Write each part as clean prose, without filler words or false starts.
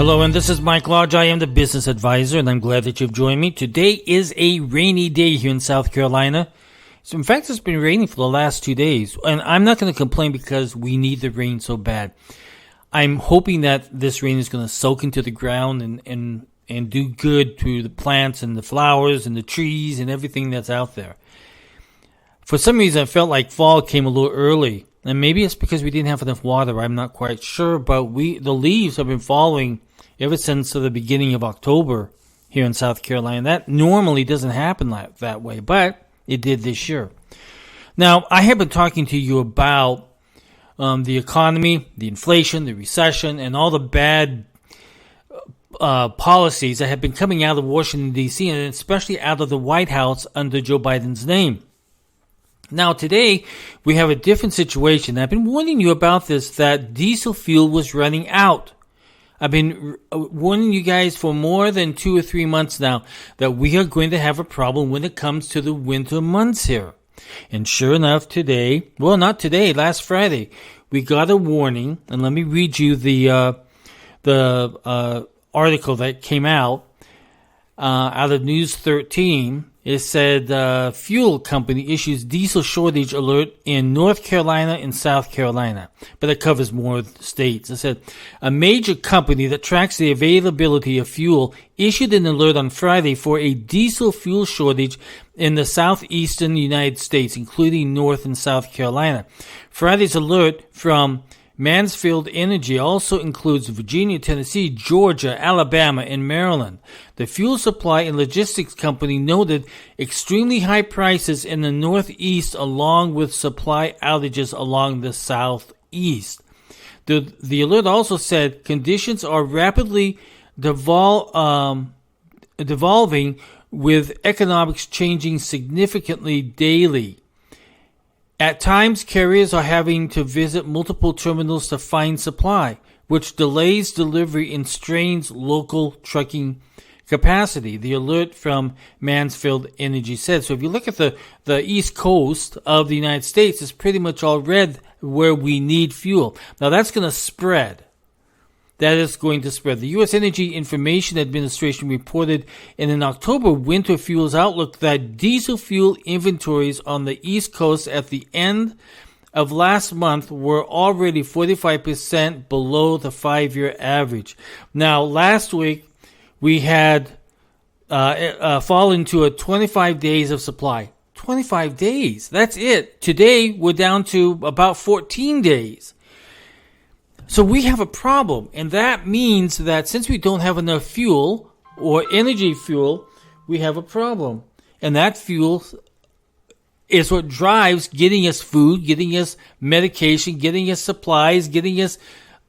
Hello, and this is Mike Lodge. I am the business advisor, and I'm glad that you've joined me. Today is a rainy day here in South Carolina. So, in fact, it's been raining for the last 2 days, and I'm not going to complain because we need the rain so bad. I'm hoping that this rain is going to soak into the ground and do good to the plants and the flowers and the trees and everything that's out there. For some reason, I felt like fall came a little early. And maybe it's because we didn't have enough water. I'm not quite sure. But the leaves have been falling ever since the beginning of October here in South Carolina. That normally doesn't happen that way, but it did this year. Now, I have been talking to you about the economy, the inflation, the recession, and all the bad policies that have been coming out of Washington, D.C., and especially out of the White House under Joe Biden's name. Now, today, we have a different situation. I've been warning you about this, that diesel fuel was running out. I've been warning you guys for more than 2 or 3 months now that we are going to have a problem when it comes to the winter months here. And sure enough, today, well, not today, last Friday, we got a warning. And let me read you the article that came out of News 13. It said, fuel company issues diesel shortage alert in North Carolina and South Carolina. But it covers more states. It said, a major company that tracks the availability of fuel issued an alert on Friday for a diesel fuel shortage in the southeastern United States, including North and South Carolina. Friday's alert from Mansfield Energy also includes Virginia, Tennessee, Georgia, Alabama, and Maryland. The fuel supply and logistics company noted extremely high prices in the Northeast along with supply outages along the Southeast. The alert also said conditions are rapidly devolving with economics changing significantly daily. At times, carriers are having to visit multiple terminals to find supply, which delays delivery and strains local trucking capacity, the alert from Mansfield Energy said. So if you look at the east coast of the United States, it's pretty much all red where we need fuel. Now, that's going to spread. That is going to spread. The U.S. Energy Information Administration reported in an October winter fuels outlook that diesel fuel inventories on the East Coast at the end of last month were already 45% below the 5-year average. Now, last week, we had fallen to 25 days of supply. 25 days. That's it. Today, we're down to about 14 days. So we have a problem, and that means that since we don't have enough fuel or energy fuel, we have a problem. And that fuel is what drives getting us food, getting us medication, getting us supplies, getting us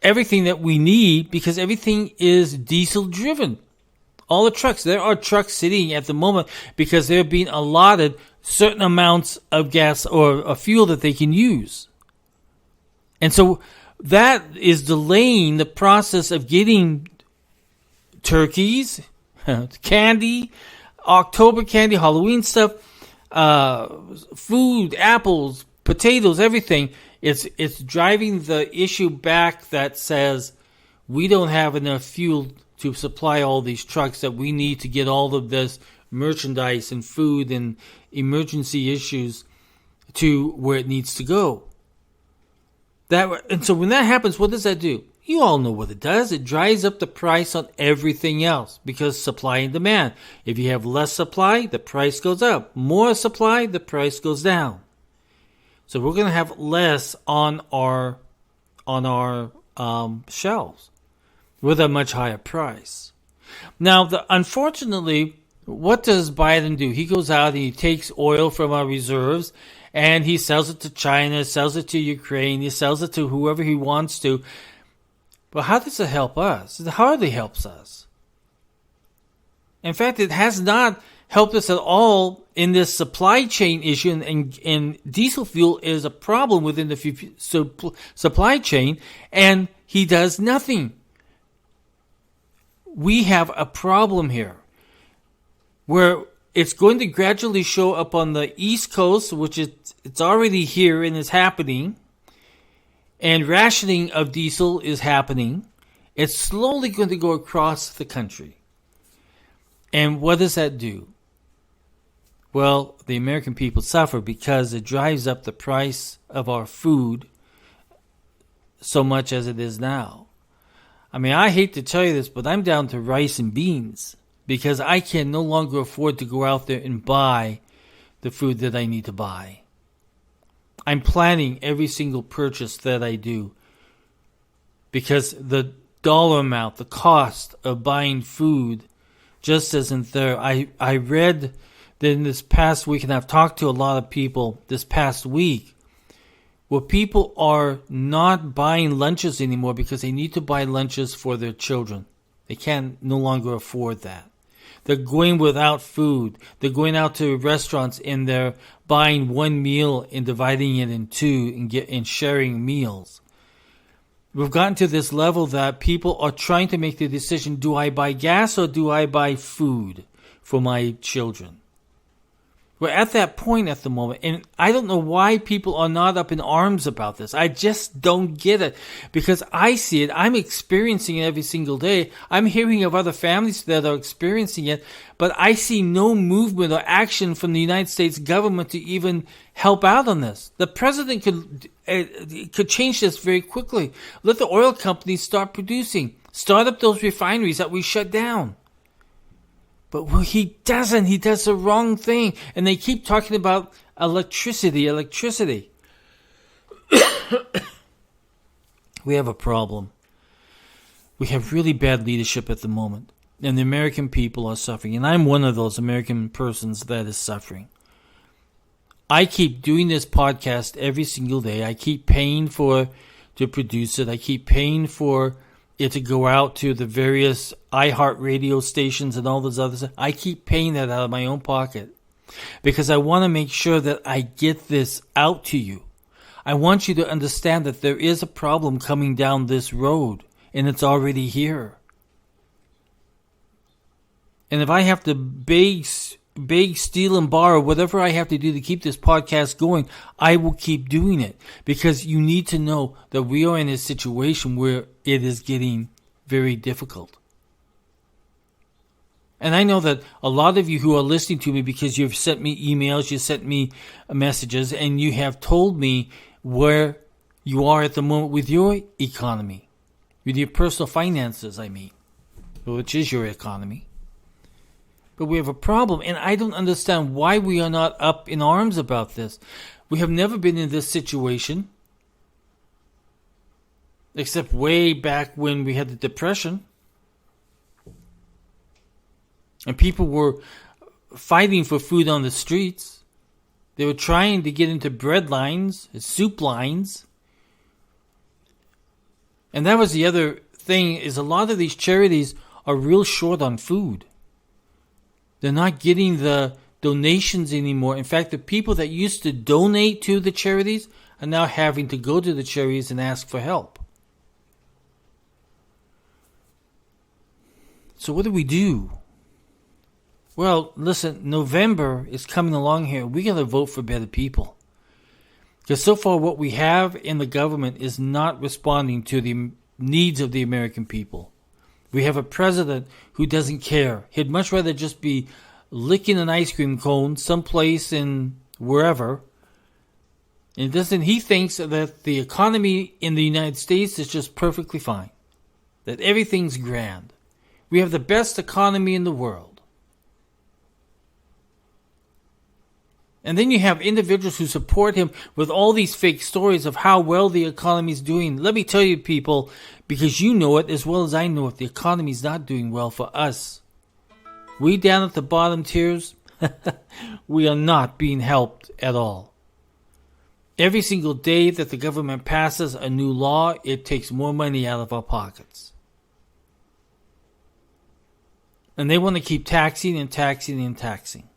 everything that we need, because everything is diesel driven. All the trucks, there are trucks sitting at the moment because they're being allotted certain amounts of gas or fuel that they can use. And so that is delaying the process of getting turkeys, candy, October candy, Halloween stuff, food, apples, potatoes, everything. It's driving the issue back that says we don't have enough fuel to supply all these trucks that we need to get all of this merchandise and food and emergency issues to where it needs to go. And so when that happens, what does that do? You all know what it does. It drives up the price on everything else because supply and demand. If you have less supply, the price goes up. More supply, the price goes down. So we're going to have less on our shelves with a much higher price. Now, unfortunately, what does Biden do? He goes out and he takes oil from our reserves and he sells it to China, sells it to Ukraine, he sells it to whoever he wants to. But how does it help us? It hardly helps us. In fact, it has not helped us at all in this supply chain issue, and diesel fuel is a problem within the supply chain, and he does nothing. We have a problem here where it's going to gradually show up on the East Coast, which it's already here and is happening, and rationing of diesel is happening, It's slowly going to go across the country. And what does that do? Well, the American people suffer because it drives up the price of our food so much as it is now. I mean, I hate to tell you this, but I'm down to rice and beans because I can no longer afford to go out there and buy the food that I need to buy. I'm planning every single purchase that I do because the dollar amount, the cost of buying food just isn't there. I read that in this past week, and I've talked to a lot of people this past week, where people are not buying lunches anymore because they need to buy lunches for their children. They can no longer afford that. They're going without food. They're going out to restaurants and they're buying one meal and dividing it in two and sharing meals. We've gotten to this level that people are trying to make the decision, do I buy gas or do I buy food for my children? We're at that point at the moment, and I don't know why people are not up in arms about this. I just don't get it, because I see it. I'm experiencing it every single day. I'm hearing of other families that are experiencing it, but I see no movement or action from the United States government to even help out on this. The president could change this very quickly. Let the oil companies start producing. Start up those refineries that we shut down. But he doesn't. He does the wrong thing. And they keep talking about electricity. We have a problem. We have really bad leadership at the moment. And the American people are suffering. And I'm one of those American persons that is suffering. I keep doing this podcast every single day. I keep paying to produce it. I keep paying for it to go out to the various iHeart radio stations and all those others. I keep paying that out of my own pocket because I want to make sure that I get this out to you. I want you to understand that there is a problem coming down this road, and it's already here. And if I have to beg, steal, and borrow, whatever I have to do to keep this podcast going, I will keep doing it, because you need to know that we are in a situation where it is getting very difficult. And I know that a lot of you who are listening to me, because you've sent me emails, you sent me messages, and you have told me where you are at the moment with your economy, with your personal finances, I mean, which is your economy. But we have a problem, and I don't understand why we are not up in arms about this. We have never been in this situation, except way back when we had the Depression. And people were fighting for food on the streets. They were trying to get into bread lines, soup lines. And that was the other thing, is a lot of these charities are real short on food. They're not getting the donations anymore. In fact, the people that used to donate to the charities are now having to go to the charities and ask for help. So what do we do? Well, listen, November is coming along here. We got to vote for better people. Because so far what we have in the government is not responding to the needs of the American people. We have a president who doesn't care. He'd much rather just be licking an ice cream cone someplace in wherever. And he thinks that the economy in the United States is just perfectly fine. That everything's grand. We have the best economy in the world. And then you have individuals who support him with all these fake stories of how well the economy is doing. Let me tell you, people, because you know it as well as I know it, the economy is not doing well for us. We down at the bottom tiers, we are not being helped at all. Every single day that the government passes a new law, it takes more money out of our pockets. And they want to keep taxing and taxing and taxing.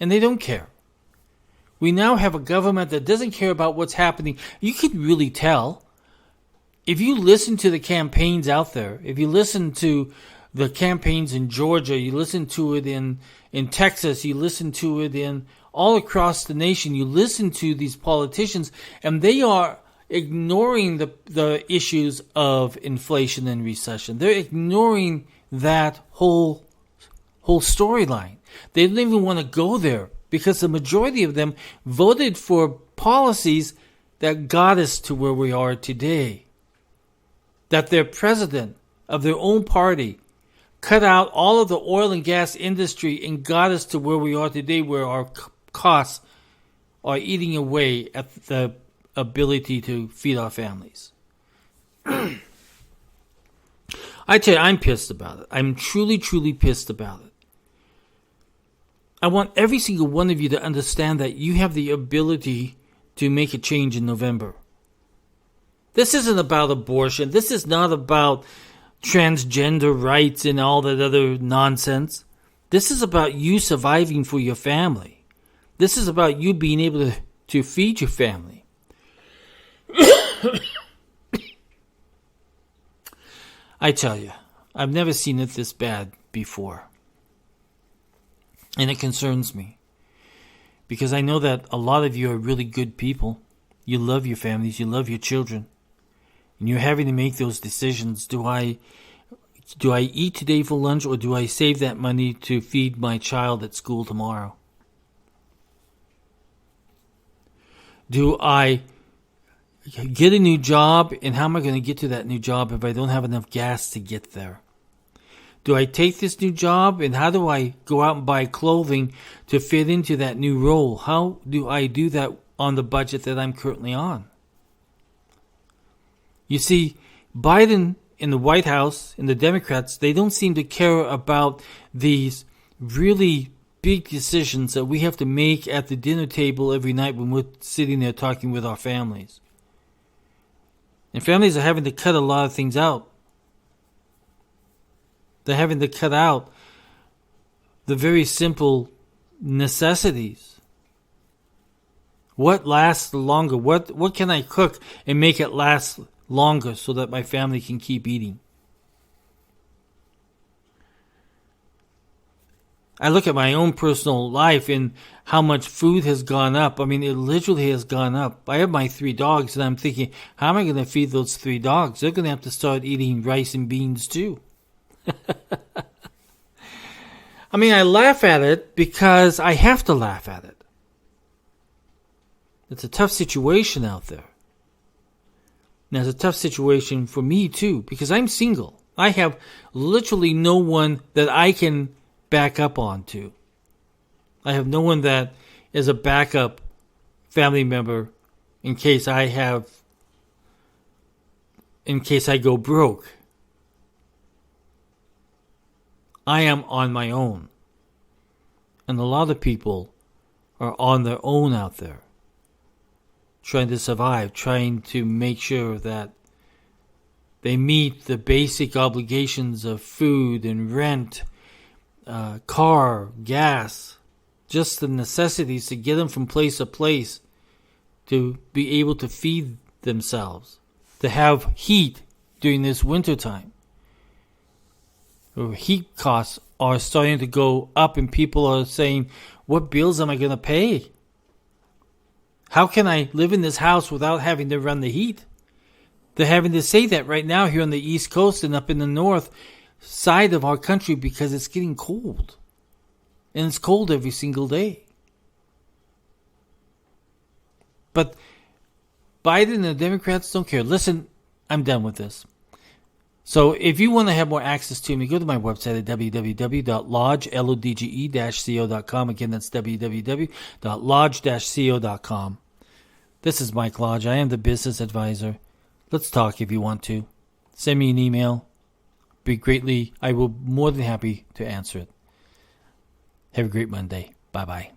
And they don't care. We now have a government that doesn't care about what's happening. You can really tell. If you listen to the campaigns out there, if you listen to the campaigns in Georgia, you listen to it in Texas, you listen to it in all across the nation, you listen to these politicians, and they are ignoring the issues of inflation and recession. They're ignoring that whole storyline. They don't even want to go there because the majority of them voted for policies that got us to where we are today. That their president of their own party cut out all of the oil and gas industry and got us to where we are today, where our costs are eating away at the ability to feed our families. I tell you, I'm pissed about it. I'm truly, truly pissed about it. I want every single one of you to understand that you have the ability to make a change in November. This isn't about abortion. This is not about transgender rights and all that other nonsense. This is about you surviving for your family. This is about you being able to feed your family. I tell you, I've never seen it this bad before. And it concerns me. Because I know that a lot of you are really good people. You love your families, you love your children. And you're having to make those decisions. Do I eat today for lunch, or do I save that money to feed my child at school tomorrow? Do I get a new job, and how am I going to get to that new job if I don't have enough gas to get there? Do I take this new job, and how do I go out and buy clothing to fit into that new role? How do I do that on the budget that I'm currently on? You see, Biden in the White House and the Democrats, they don't seem to care about these really big decisions that we have to make at the dinner table every night when we're sitting there talking with our families. And families are having to cut a lot of things out. They're having to cut out the very simple necessities. What lasts longer? What can I cook and make it last longer so that my family can keep eating? I look at my own personal life and how much food has gone up. I mean, it literally has gone up. I have my 3 dogs, and I'm thinking, how am I going to feed those 3 dogs? They're going to have to start eating rice and beans too. I mean, I laugh at it because I have to laugh at it. It's a tough situation out there. And it's a tough situation for me too, because I'm single. I have literally no one that I can back up onto. I have no one that is a backup family member in case I go broke. I am on my own. And a lot of people are on their own out there, trying to survive, trying to make sure that they meet the basic obligations of food and rent, car, gas, just the necessities to get them from place to place, to be able to feed themselves, to have heat during this winter time. Heat costs are starting to go up, and people are saying, what bills am I going to pay? How can I live in this house without having to run the heat? They're having to say that right now here on the East Coast and up in the north side of our country because it's getting cold. And it's cold every single day. But Biden and the Democrats don't care. Listen, I'm done with this. So if you want to have more access to me, go to my website at www.lodge-co.com. Again, that's www.lodge-co.com. This is Mike Lodge. I am the business advisor. Let's talk if you want to. Send me an email. I will be more than happy to answer it. Have a great Monday. Bye-bye.